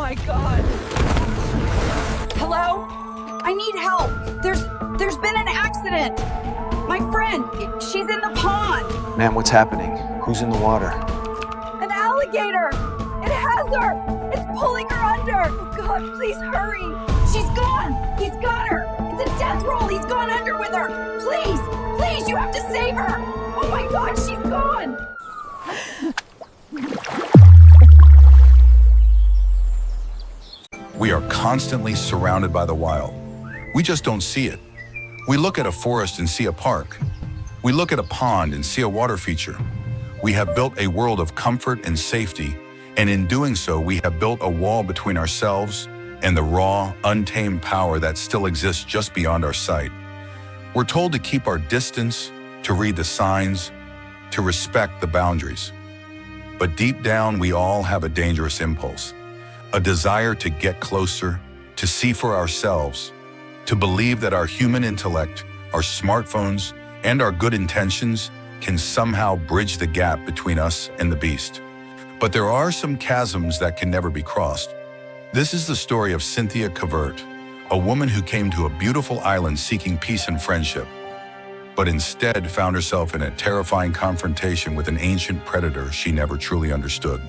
my God. Hello? I need help. There's been an accident. My friend, she's in the pond. Ma'am, what's happening? Who's in the water? An alligator. It has her. It's pulling her under. Oh God, please hurry. She's gone. He's got her. It's a death roll. He's gone under with her. Please, you have to save her. Oh my God, she's gone. We are constantly surrounded by the wild. We just don't see it. We look at a forest and see a park. We look at a pond and see a water feature. We have built a world of comfort and safety, and in doing so, we have built a wall between ourselves and the raw, untamed power that still exists just beyond our sight. We're told to keep our distance, to read the signs, to respect the boundaries. But deep down, we all have a dangerous impulse, a desire to get closer, to see for ourselves, to believe that our human intellect, our smartphones, and our good intentions can somehow bridge the gap between us and the beast. But there are some chasms that can never be crossed. This is the story of Cynthia Covert, a woman who came to a beautiful island seeking peace and friendship, but instead found herself in a terrifying confrontation with an ancient predator she never truly understood.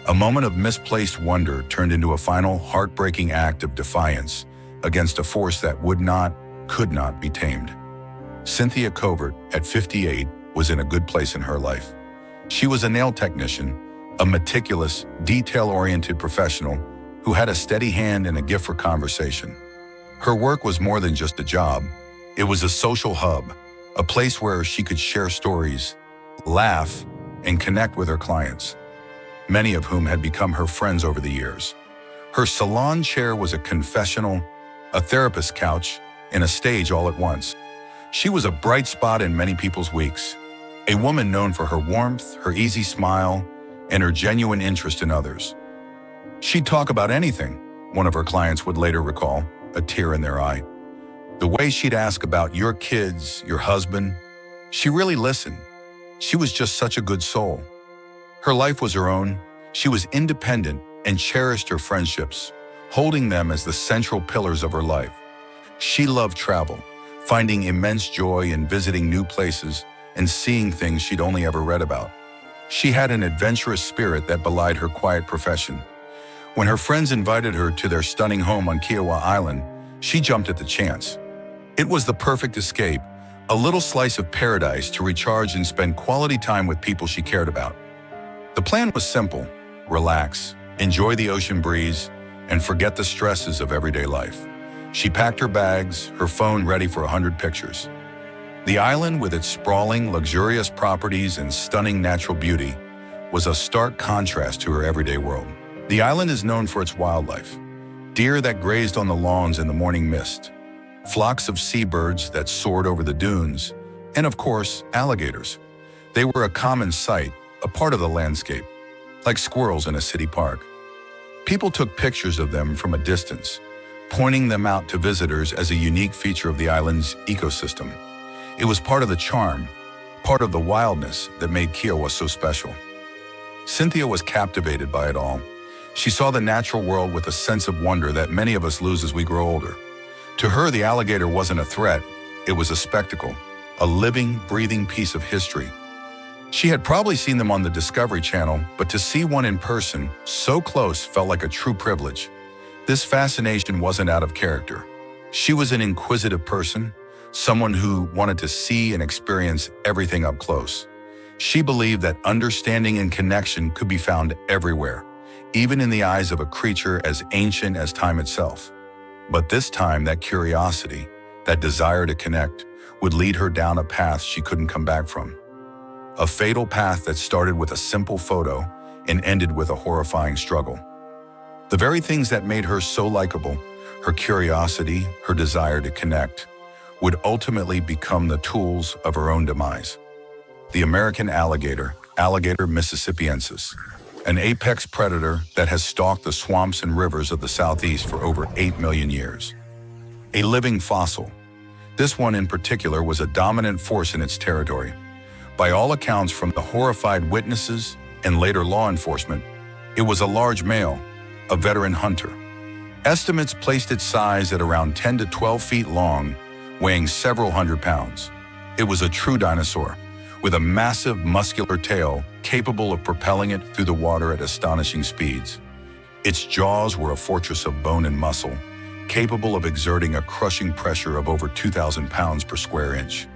A moment of misplaced wonder turned into a final, heartbreaking act of defiance against a force that could not be tamed. Cynthia Covert, at 58, was in a good place in her life. She was a nail technician, a meticulous, detail-oriented professional who had a steady hand and a gift for conversation. Her work was more than just a job. It was a social hub, a place where she could share stories, laugh, and connect with her clients, many of whom had become her friends over the years. Her salon chair was a confessional, a therapist's couch, and a stage all at once. She was a bright spot in many people's weeks, a woman known for her warmth, her easy smile, and her genuine interest in others. She'd talk about anything, one of her clients would later recall, a tear in their eye. The way she'd ask about your kids, your husband, she really listened. She was just such a good soul. Her life was her own. She was independent and cherished her friendships, holding them as the central pillars of her life. She loved travel, finding immense joy in visiting new places and seeing things she'd only ever read about. She had an adventurous spirit that belied her quiet profession. When her friends invited her to their stunning home on Kiawah Island, she jumped at the chance. It was the perfect escape, a little slice of paradise to recharge and spend quality time with people she cared about. The plan was simple: relax, enjoy the ocean breeze, and forget the stresses of everyday life. She packed her bags, her phone ready for 100 pictures. The island, with its sprawling, luxurious properties and stunning natural beauty, was a stark contrast to her everyday world. The island is known for its wildlife: deer that grazed on the lawns in the morning mist, flocks of seabirds that soared over the dunes, and of course, alligators. They were a common sight, a part of the landscape, like squirrels in a city park. People took pictures of them from a distance, pointing them out to visitors as a unique feature of the island's ecosystem. It was part of the charm, part of the wildness that made Kiawah so special. Cynthia was captivated by it all. She saw the natural world with a sense of wonder that many of us lose as we grow older. To her, the alligator wasn't a threat, it was a spectacle, a living, breathing piece of history. She had probably seen them on the Discovery Channel, but to see one in person, so close, felt like a true privilege. This fascination wasn't out of character. She was an inquisitive person, someone who wanted to see and experience everything up close. She believed that understanding and connection could be found everywhere, even in the eyes of a creature as ancient as time itself. But this time, that curiosity, that desire to connect, would lead her down a path she couldn't come back from. A fatal path that started with a simple photo and ended with a horrifying struggle. The very things that made her so likable, her curiosity, her desire to connect, would ultimately become the tools of her own demise. The American alligator, Alligator mississippiensis, an apex predator that has stalked the swamps and rivers of the Southeast for over 8 million years. A living fossil. This one in particular was a dominant force in its territory. By all accounts, from the horrified witnesses and later law enforcement, it was a large male, a veteran hunter. Estimates placed its size at around 10 to 12 feet long, weighing several hundred pounds. It was a true dinosaur, with a massive muscular tail capable of propelling it through the water at astonishing speeds. Its jaws were a fortress of bone and muscle, capable of exerting a crushing pressure of over 2,000 pounds per square inch.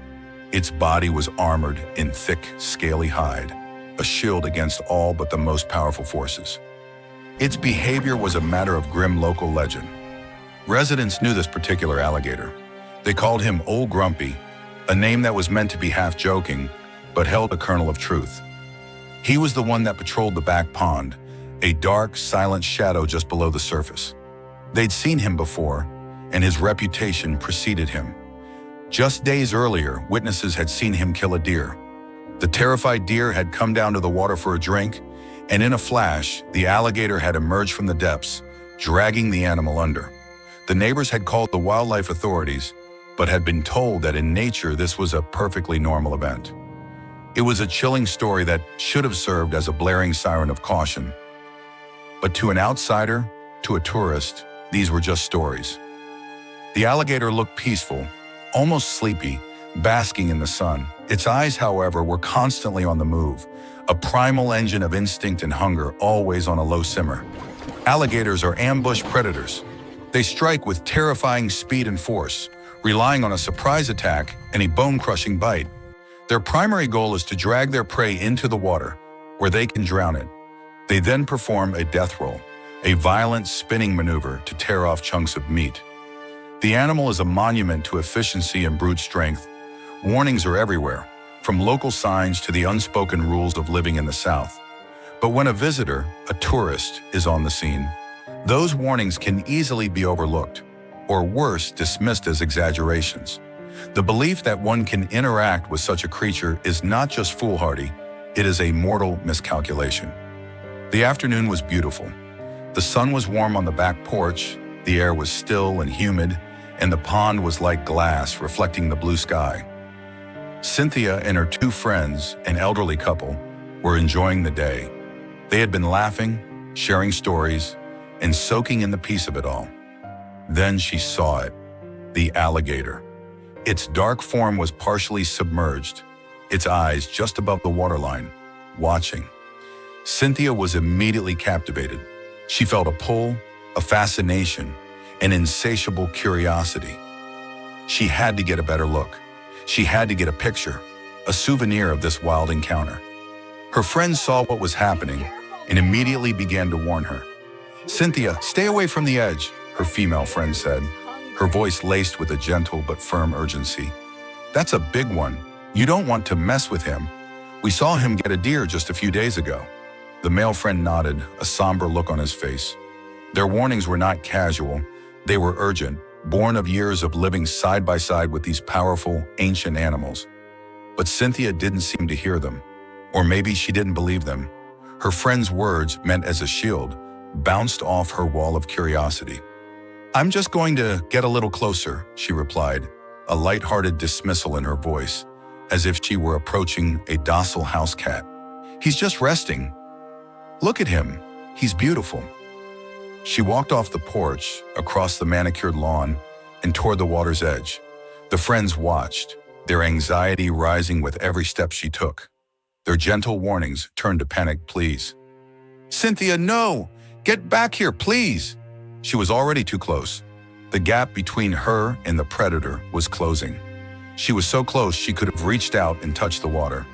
Its body was armored in thick, scaly hide, a shield against all but the most powerful forces. Its behavior was a matter of grim local legend. Residents knew this particular alligator. They called him Old Grumpy, a name that was meant to be half joking, but held a kernel of truth. He was the one that patrolled the back pond, a dark, silent shadow just below the surface. They'd seen him before, and his reputation preceded him. Just days earlier, witnesses had seen him kill a deer. The terrified deer had come down to the water for a drink, and in a flash, the alligator had emerged from the depths, dragging the animal under. The neighbors had called the wildlife authorities, but had been told that in nature this was a perfectly normal event. It was a chilling story that should have served as a blaring siren of caution. But to an outsider, to a tourist, these were just stories. The alligator looked peaceful, almost sleepy, basking in the sun. Its eyes, however, were constantly on the move, a primal engine of instinct and hunger always on a low simmer. Alligators are ambush predators. They strike with terrifying speed and force, relying on a surprise attack and a bone-crushing bite. Their primary goal is to drag their prey into the water, where they can drown it. They then perform a death roll, a violent spinning maneuver to tear off chunks of meat. The animal is a monument to efficiency and brute strength. Warnings are everywhere, from local signs to the unspoken rules of living in the South. But when a visitor, a tourist, is on the scene, those warnings can easily be overlooked, or worse, dismissed as exaggerations. The belief that one can interact with such a creature is not just foolhardy, it is a mortal miscalculation. The afternoon was beautiful. The sun was warm on the back porch, the air was still and humid, and the pond was like glass reflecting the blue sky. Cynthia and her two friends, an elderly couple, were enjoying the day. They had been laughing, sharing stories, and soaking in the peace of it all. Then she saw it, the alligator. Its dark form was partially submerged, its eyes just above the waterline, watching. Cynthia was immediately captivated. She felt a pull, a fascination, an insatiable curiosity. She had to get a better look. She had to get a picture, a souvenir of this wild encounter. Her friends saw what was happening and immediately began to warn her. "Cynthia, stay away from the edge," her female friend said, her voice laced with a gentle but firm urgency. "That's a big one. You don't want to mess with him. We saw him get a deer just a few days ago." The male friend nodded, a somber look on his face. Their warnings were not casual. They were urgent, born of years of living side by side with these powerful, ancient animals. But Cynthia didn't seem to hear them. Or maybe she didn't believe them. Her friend's words, meant as a shield, bounced off her wall of curiosity. "I'm just going to get a little closer," she replied, a light-hearted dismissal in her voice, as if she were approaching a docile house cat. "He's just resting. Look at him. He's beautiful." She walked off the porch, across the manicured lawn, and toward the water's edge. The friends watched, their anxiety rising with every step she took. Their gentle warnings turned to panicked pleas. "Cynthia, no! Get back here, please!" She was already too close. The gap between her and the predator was closing. She was so close she could have reached out and touched the water.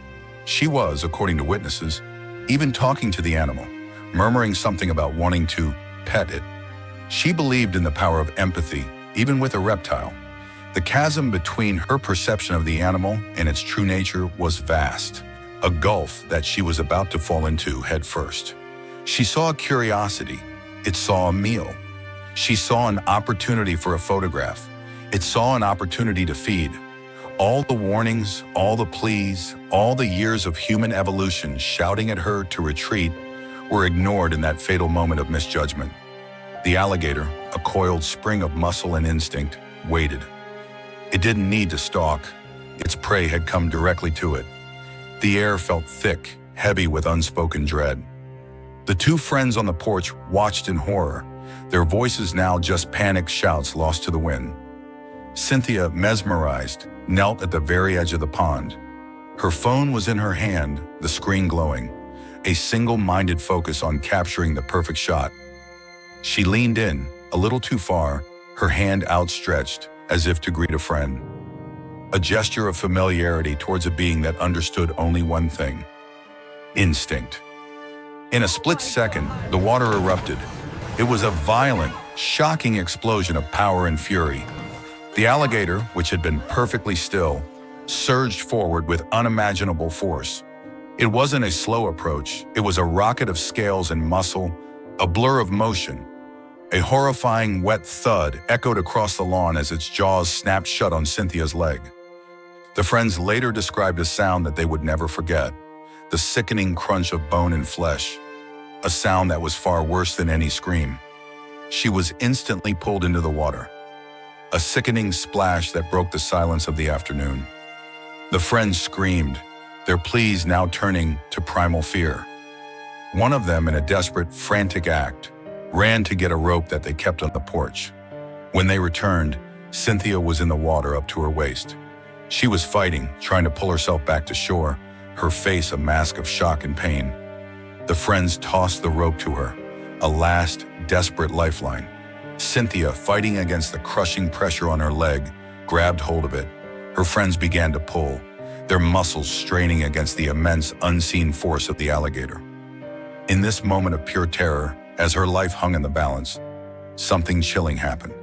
She was, according to witnesses, even talking to the animal, murmuring something about wanting to pet it. She believed in the power of empathy, even with a reptile. The chasm between her perception of the animal and its true nature was vast, a gulf that she was about to fall into head first. She saw a curiosity. It saw a meal. She saw an opportunity for a photograph. It saw an opportunity to feed. All the warnings, all the pleas, all the years of human evolution shouting at her to retreat were ignored in that fatal moment of misjudgment. The alligator, a coiled spring of muscle and instinct, waited. It didn't need to stalk. Its prey had come directly to it. The air felt thick, heavy with unspoken dread. The two friends on the porch watched in horror, their voices now just panicked shouts lost to the wind. Cynthia, mesmerized, knelt at the very edge of the pond. Her phone was in her hand, the screen glowing, a single-minded focus on capturing the perfect shot. She leaned in, a little too far, her hand outstretched, as if to greet a friend. A gesture of familiarity towards a being that understood only one thing: instinct. In a split second, the water erupted. It was a violent, shocking explosion of power and fury. The alligator, which had been perfectly still, surged forward with unimaginable force. It wasn't a slow approach, it was a rocket of scales and muscle, a blur of motion. A horrifying, wet thud echoed across the lawn as its jaws snapped shut on Cynthia's leg. The friends later described a sound that they would never forget: the sickening crunch of bone and flesh, a sound that was far worse than any scream. She was instantly pulled into the water, a sickening splash that broke the silence of the afternoon. The friends screamed, their pleas now turning to primal fear. One of them, in a desperate, frantic act, ran to get a rope that they kept on the porch. When they returned, Cynthia was in the water up to her waist. She was fighting, trying to pull herself back to shore, her face a mask of shock and pain. The friends tossed the rope to her, a last, desperate lifeline. Cynthia, fighting against the crushing pressure on her leg, grabbed hold of it. Her friends began to pull, their muscles straining against the immense, unseen force of the alligator. In this moment of pure terror, as her life hung in the balance, something chilling happened.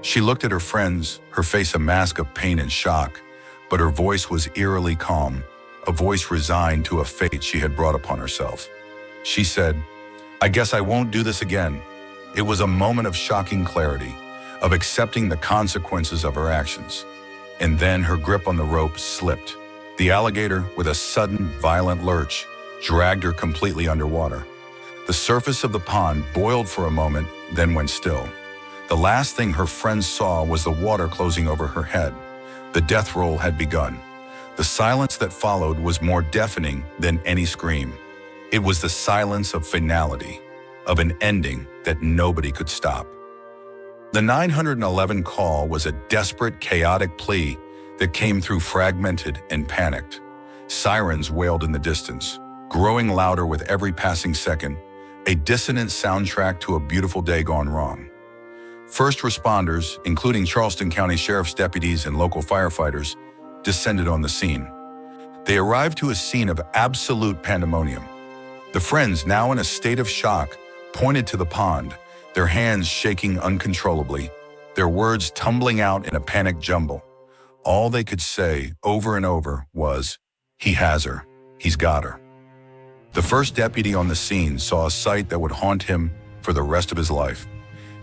She looked at her friends, her face a mask of pain and shock, but her voice was eerily calm, a voice resigned to a fate she had brought upon herself. She said, "I guess I won't do this again." It was a moment of shocking clarity, of accepting the consequences of her actions. And then her grip on the rope slipped. The alligator, with a sudden, violent lurch, dragged her completely underwater. The surface of the pond boiled for a moment, then went still. The last thing her friends saw was the water closing over her head. The death roll had begun. The silence that followed was more deafening than any scream. It was the silence of finality, of an ending that nobody could stop. The 911 call was a desperate, chaotic plea that came through fragmented and panicked. Sirens wailed in the distance, growing louder with every passing second, a dissonant soundtrack to a beautiful day gone wrong. First responders, including Charleston County Sheriff's deputies and local firefighters, descended on the scene. They arrived to a scene of absolute pandemonium. The friends, now in a state of shock, pointed to the pond, their hands shaking uncontrollably, their words tumbling out in a panicked jumble. All they could say over and over was, "He has her. He's got her." The first deputy on the scene saw a sight that would haunt him for the rest of his life.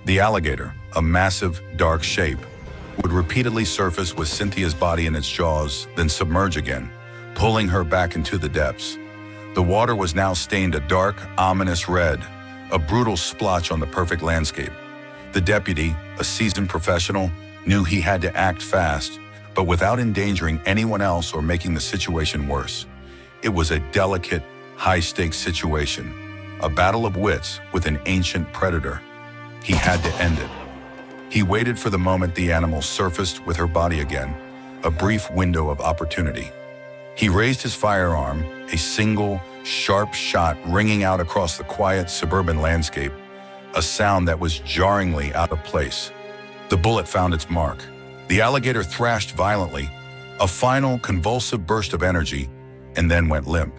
The alligator, a massive, dark shape, would repeatedly surface with Cynthia's body in its jaws, then submerge again, pulling her back into the depths. The water was now stained a dark, ominous red, a brutal splotch on the perfect landscape. The deputy, a seasoned professional, knew he had to act fast, but without endangering anyone else or making the situation worse. It was a delicate, high-stakes situation, a battle of wits with an ancient predator. He had to end it. He waited for the moment the animal surfaced with her body again, a brief window of opportunity. He raised his firearm, a single, sharp shot ringing out across the quiet suburban landscape, a sound that was jarringly out of place. The bullet found its mark. The alligator thrashed violently, a final convulsive burst of energy, and then went limp.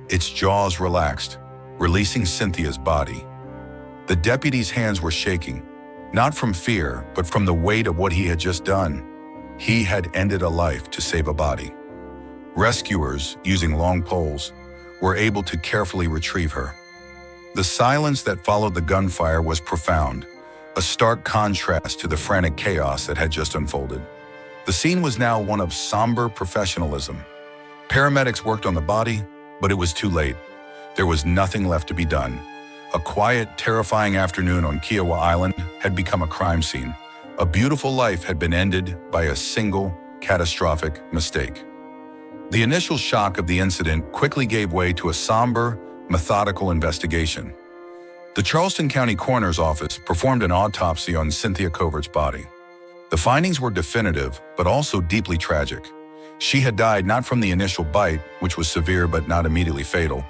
Its jaws relaxed, releasing Cynthia's body. The deputy's hands were shaking, not from fear, but from the weight of what he had just done. He had ended a life to save a body. Rescuers, using long poles, were able to carefully retrieve her. The silence that followed the gunfire was profound, a stark contrast to the frantic chaos that had just unfolded. The scene was now one of somber professionalism. Paramedics worked on the body, but it was too late. There was nothing left to be done. A quiet, terrifying afternoon on Kiawah Island had become a crime scene. A beautiful life had been ended by a single, catastrophic mistake. The initial shock of the incident quickly gave way to a somber, methodical investigation. The Charleston County Coroner's Office performed an autopsy on Cynthia Covert's body. The findings were definitive, but also deeply tragic. She had died not from the initial bite, which was severe but not immediately fatal,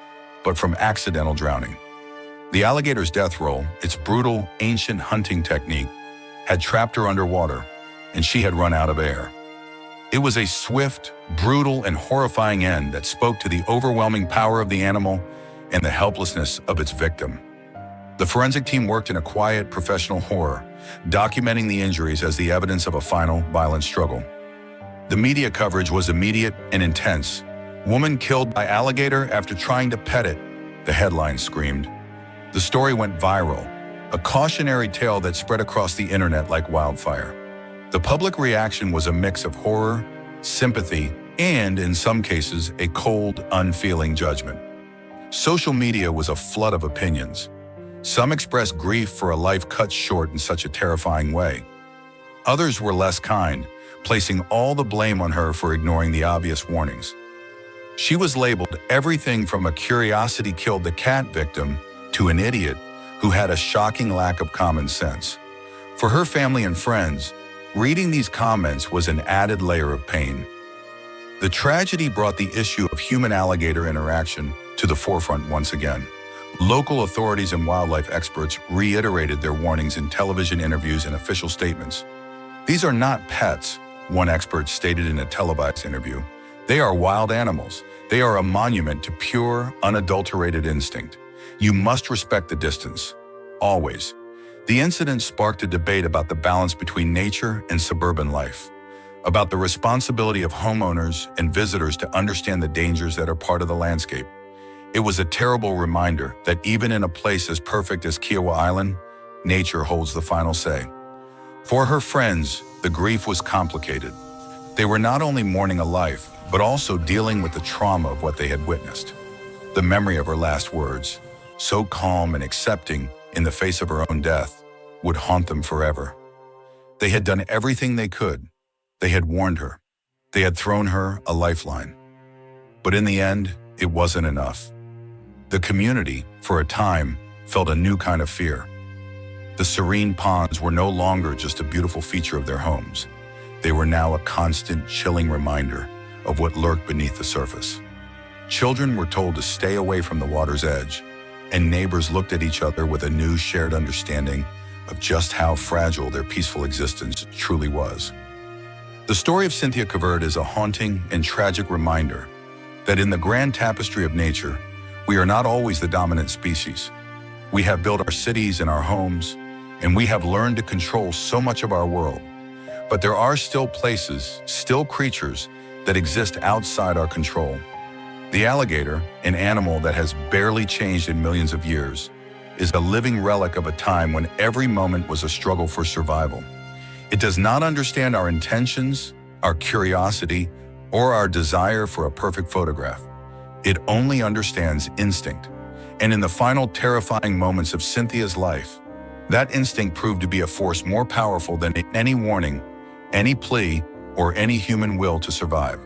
but from accidental drowning. The alligator's death roll, its brutal, ancient hunting technique, had trapped her underwater, and she had run out of air. It was a swift, brutal, and horrifying end that spoke to the overwhelming power of the animal and the helplessness of its victim. The forensic team worked in a quiet, professional horror, documenting the injuries as the evidence of a final, violent struggle. The media coverage was immediate and intense. "Woman killed by alligator after trying to pet it," the headline screamed. The story went viral, a cautionary tale that spread across the internet like wildfire. The public reaction was a mix of horror, sympathy, and, in some cases, a cold, unfeeling judgment. Social media was a flood of opinions. Some expressed grief for a life cut short in such a terrifying way. Others were less kind, placing all the blame on her for ignoring the obvious warnings. She was labeled everything from a curiosity killed the cat victim to an idiot who had a shocking lack of common sense. For her family and friends, reading these comments was an added layer of pain. The tragedy brought the issue of human-alligator interaction to the forefront once again. Local authorities and wildlife experts reiterated their warnings in television interviews and official statements. "These are not pets," one expert stated in a televised interview. "They are wild animals. They are a monument to pure, unadulterated instinct. You must respect the distance. Always." The incident sparked a debate about the balance between nature and suburban life, about the responsibility of homeowners and visitors to understand the dangers that are part of the landscape. It was a terrible reminder that even in a place as perfect as Kiawah Island, nature holds the final say. For her friends, the grief was complicated. They were not only mourning a life, but also dealing with the trauma of what they had witnessed. The memory of her last words, so calm and accepting in the face of her own death, would haunt them forever. They had done everything they could. They had warned her. They had thrown her a lifeline. But in the end, it wasn't enough. The community, for a time, felt a new kind of fear. The serene ponds were no longer just a beautiful feature of their homes. They were now a constant, chilling reminder of what lurked beneath the surface. Children were told to stay away from the water's edge, and neighbors looked at each other with a new shared understanding of just how fragile their peaceful existence truly was. The story of Cynthia Covert is a haunting and tragic reminder that in the grand tapestry of nature, we are not always the dominant species. We have built our cities and our homes, and we have learned to control so much of our world. But there are still places, still creatures that exist outside our control. The alligator, an animal that has barely changed in millions of years, is a living relic of a time when every moment was a struggle for survival. It does not understand our intentions, our curiosity, or our desire for a perfect photograph. It only understands instinct. And in the final terrifying moments of Cynthia's life, that instinct proved to be a force more powerful than any warning, any plea, or any human will to survive.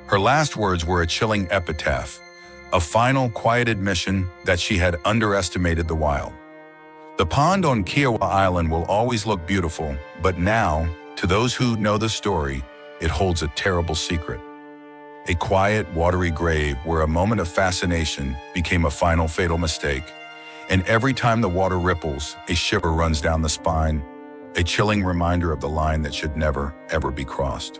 Her last words were a chilling epitaph, a final, quiet admission that she had underestimated the wild. The pond on Kiawah Island will always look beautiful, but now, to those who know the story, it holds a terrible secret. A quiet, watery grave where a moment of fascination became a final fatal mistake. And every time the water ripples, a shiver runs down the spine, a chilling reminder of the line that should never, ever be crossed.